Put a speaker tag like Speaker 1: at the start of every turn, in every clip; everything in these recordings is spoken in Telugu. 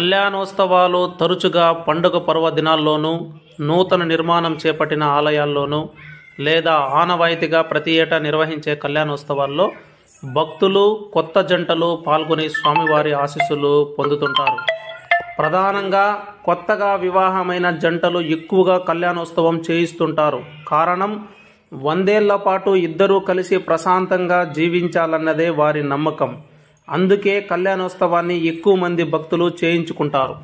Speaker 1: కళ్యాణోత్సవాలు తరచుగా పండుగ పర్వదినాల్లోనూ, నూతన నిర్మాణం చేపట్టిన ఆలయాల్లోనూ లేదా ఆనవాయితీగా ప్రతి ఏటా నిర్వహించే కళ్యాణోత్సవాల్లో భక్తులు, కొత్త జంటలు పాల్గొని స్వామివారి ఆశీస్సులు పొందుతుంటారు. ప్రధానంగా కొత్తగా వివాహమైన జంటలు ఎక్కువగా కళ్యాణోత్సవం చేయిస్తుంటారు. కారణం, 100 ఏళ్ల పాటు ఇద్దరూ కలిసి ప్రశాంతంగా జీవించాలన్నదే వారి నమ్మకం. అందుకే కళ్యాణోత్సవాన్ని ఎక్కువ మంది భక్తులు చేయించుకుంటారు.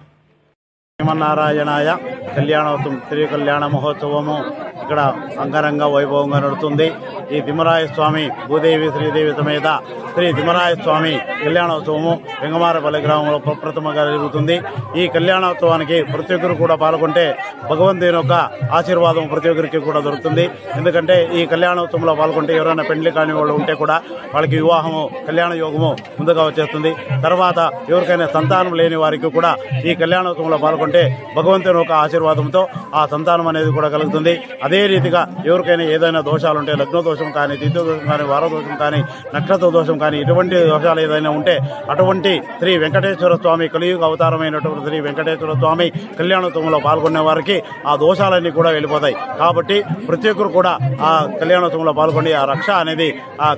Speaker 2: శ్రీమన్నారాయణాయ కళ్యాణోత్సవం, తిరు కళ్యాణ మహోత్సవము ఇక్కడ అంగరంగ వైభవంగా నడుస్తుంది. ఈ తిమ్మరాయ స్వామి భూదేవి శ్రీదేవి సమేత శ్రీ తిమ్మరాయ స్వామి కళ్యాణోత్సవము వెంగమారపల్లి గ్రామంలో ప్రప్రథమంగా జరుగుతుంది. ఈ కళ్యాణోత్సవానికి ప్రతి ఒక్కరు కూడా పాల్గొంటే భగవంతుని యొక్క ఆశీర్వాదం ప్రతి ఒక్కరికి కూడా దొరుకుతుంది. ఎందుకంటే ఈ కళ్యాణోత్సవంలో పాల్గొంటే ఎవరైనా పెండ్లి కాని వాళ్ళు ఉంటే కూడా వాళ్ళకి వివాహము, కళ్యాణ యోగము ముందుగా వచ్చేస్తుంది. తర్వాత ఎవరికైనా సంతానం లేని వారికి కూడా ఈ కళ్యాణోత్సవంలో పాల్గొంటే భగవంతుని యొక్క ఆశీర్వాదంతో ఆ సంతానం అనేది కూడా కలుగుతుంది. అదే రీతిగా ఎవరికైనా ఏదైనా దోషాలు ఉంటే, లగ్న దోషం కానీ, తిథి దోషం కానీ, వార దోషం కానీ, నక్షత్ర దోషం కానీ, ఇటువంటి దోషాలు ఏదైనా ఉంటే అటువంటి శ్రీ వెంకటేశ్వర స్వామి కలియుగ అవతారమైనటువంటి శ్రీ వెంకటేశ్వర స్వామి కళ్యాణోత్సవంలో పాల్గొనే వారికి ఆ దోషాలన్నీ కూడా వెళ్ళిపోతాయి. కాబట్టి ప్రతి ఒక్కరు కూడా ఆ కళ్యాణోత్సవంలో పాల్గొని ఆ రక్ష అనేది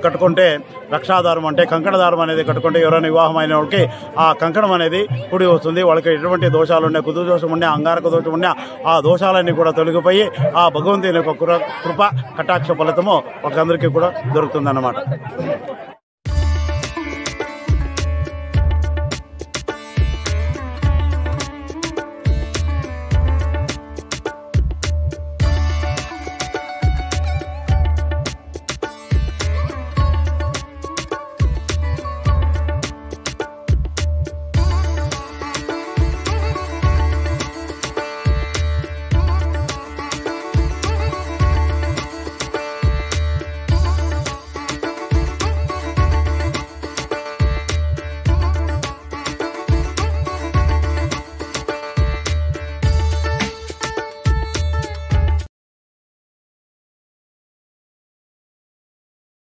Speaker 2: కట్టుకుంటే, రక్షాధారం అంటే కంకణధారం అనేది కట్టుకుంటే ఎవరైనా వివాహం అయిన వాళ్ళకి ఆ కంకణం అనేది కూడి వస్తుంది. వాళ్ళకి ఎటువంటి దోషాలు ఉన్నాయి, కుదు దోషం ఉన్నా, అంగారక దోషం ఉన్నా ఆ దోషాలన్నీ కూడా తొలగిపోయి ఆ భగవంతుని యొక్క కృప కటాక్ష ఫలితము వాళ్ళందరికీ కూడా దొరుకుతుంది అన్నమాట.